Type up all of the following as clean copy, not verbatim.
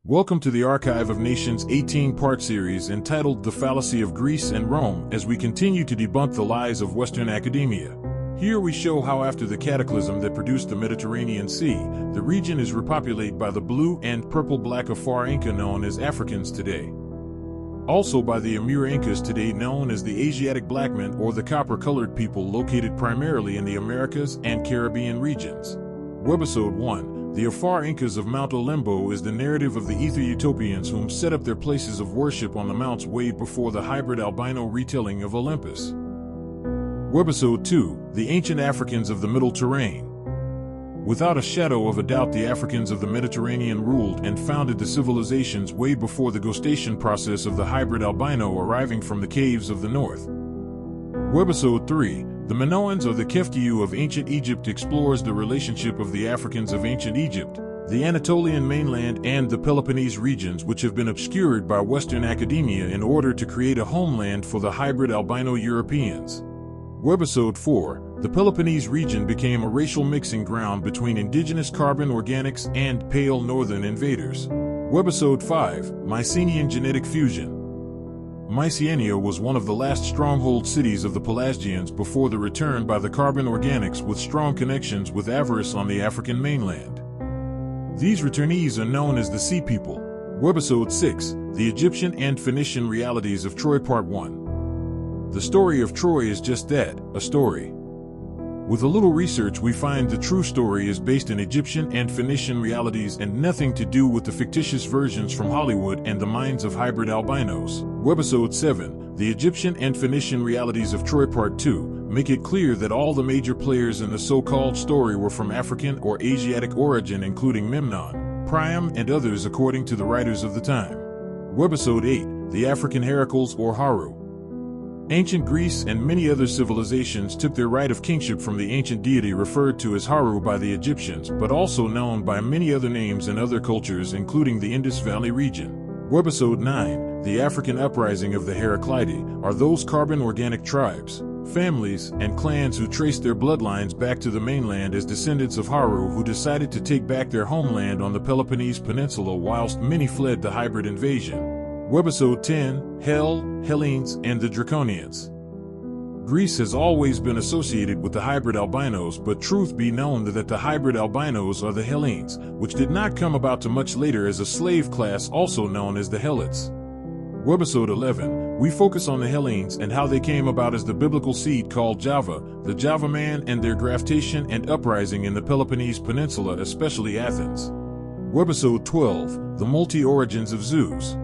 Welcome to the Archive of Nations 18-part series entitled The Fallacy of Greece and Rome, as we continue to debunk the lies of Western academia. Here we show how after the cataclysm that produced the Mediterranean Sea, the region is repopulated by the blue and purple-black Afar Inca known as Africans today. Also by the Amur Incas today known as the Asiatic Blackmen or the copper-colored people located primarily in the Americas and Caribbean regions. Webisode 1. The Afar Incas of Mount Olimpo is the narrative of the Ether Utopians whom set up their places of worship on the mounts way before the hybrid albino retelling of Olympus. Webisode 2. The Ancient Africans of the Middle Terrain. Without a shadow of a doubt, the Africans of the Mediterranean ruled and founded the civilizations way before the ghostation process of the hybrid albino arriving from the caves of the north. Webisode 3. The Minoans or the Keftiu of ancient Egypt explores the relationship of the Africans of ancient Egypt, the Anatolian Mainland and the Peloponnese regions which have been obscured by Western academia in order to create a homeland for the hybrid albino Europeans. Webisode 4. The Peloponnese region became a racial mixing ground between indigenous carbon organics and pale northern invaders. Webisode 5. Mycenaean genetic fusion. Mycenae was one of the last stronghold cities of the Pelasgians before the return by the carbon organics with strong connections with avarice on the African mainland. These returnees are known as the Sea People. Webisode 6. The Egyptian and Phoenician realities of Troy Part 1. The story of Troy is just that, a story. With a little research we find the true story is based in Egyptian and Phoenician realities and nothing to do with the fictitious versions from Hollywood and the minds of hybrid albinos. Webisode 7. The Egyptian and Phoenician realities of Troy Part 2 make it clear that all the major players in the so-called story were from African or Asiatic origin, including Memnon, Priam, and others according to the writers of the time. Webisode 8. The African Heracles or Haru. Ancient Greece and many other civilizations took their right of kingship from the ancient deity referred to as Haru by the Egyptians, but also known by many other names in other cultures including the Indus Valley region. Webisode 9. The African uprising of the Heraclidae are those carbon organic tribes, families, and clans who traced their bloodlines back to the mainland as descendants of Haru who decided to take back their homeland on the Peloponnese Peninsula whilst many fled the hybrid invasion. Webisode 10. Hell, Hellenes, and the Draconians. Greece has always been associated with the hybrid albinos, but truth be known that the hybrid albinos are the Hellenes, which did not come about to much later as a slave class also known as the Helots. Webisode 11. We focus on the Hellenes and how they came about as the biblical seed called Java, the Java man, and their graftation and uprising in the Peloponnese Peninsula, especially Athens. Webisode 12. The multi-origins of Zeus.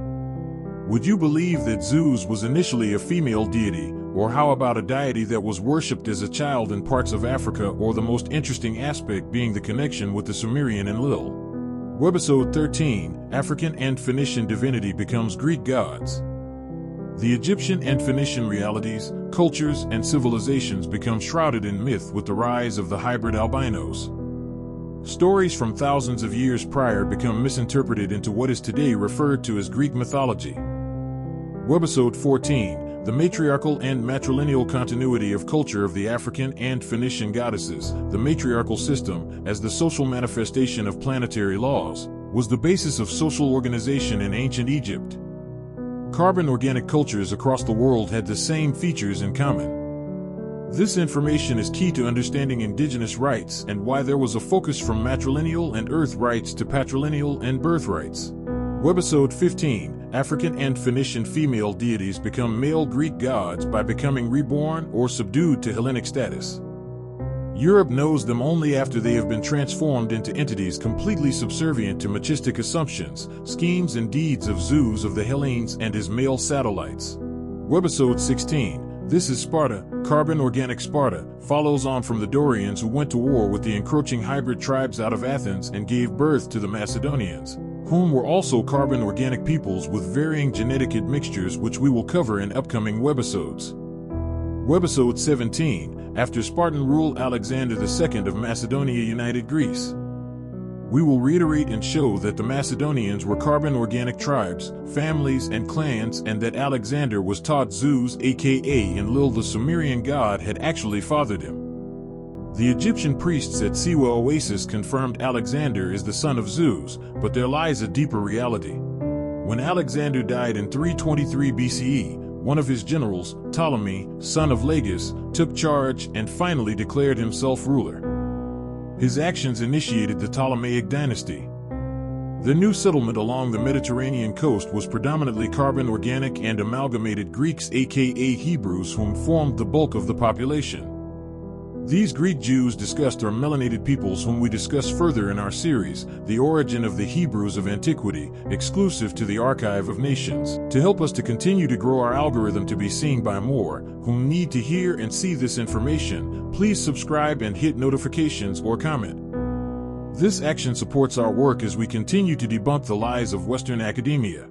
Would you believe that Zeus was initially a female deity, or how about a deity that was worshipped as a child in parts of Africa, or the most interesting aspect being the connection with the Sumerian Enlil? Webisode 13. African and Phoenician divinity becomes Greek gods. The Egyptian and Phoenician realities, cultures, and civilizations become shrouded in myth with the rise of the hybrid albinos. Stories from thousands of years prior become misinterpreted into what is today referred to as Greek mythology. Webisode 14. The matriarchal and matrilineal continuity of culture of the African and Phoenician goddesses. The matriarchal system, as the social manifestation of planetary laws, was the basis of social organization in ancient Egypt. Carbon organic cultures across the world had the same features in common. This information is key to understanding indigenous rights and why there was a focus from matrilineal and earth rights to patrilineal and birth rights. Webisode 15. African and Phoenician female deities become male Greek gods by becoming reborn or subdued to Hellenic status. Europe knows them only after they have been transformed into entities completely subservient to machistic assumptions, schemes, and deeds of Zeus of the Hellenes and his male satellites. Webisode 16. This is Sparta. Carbon organic Sparta follows on from the Dorians who went to war with the encroaching hybrid tribes out of Athens and gave birth to the Macedonians, whom were also carbon organic peoples with varying genetic admixtures, which we will cover in upcoming webisodes. Webisode 17. After Spartan rule, Alexander II of Macedonia united Greece. We will reiterate and show that the Macedonians were carbon organic tribes, families, and clans, and that Alexander was taught Zeus aka Enlil the Sumerian god had actually fathered him. The Egyptian priests at Siwa Oasis confirmed Alexander is the son of Zeus, but there lies a deeper reality. When Alexander died in 323 BCE, one of his generals, Ptolemy, son of Lagus, took charge and finally declared himself ruler. His actions initiated the Ptolemaic dynasty. The new settlement along the Mediterranean coast was predominantly carbon organic and amalgamated Greeks, aka Hebrews, whom formed the bulk of the population. These Greek Jews discussed are melanated peoples whom we discuss further in our series, The Origin of the Hebrews of Antiquity, exclusive to the Archive of Nations. To help us to continue to grow our algorithm to be seen by more, who need to hear and see this information, please subscribe and hit notifications or comment. This action supports our work as we continue to debunk the lies of Western academia.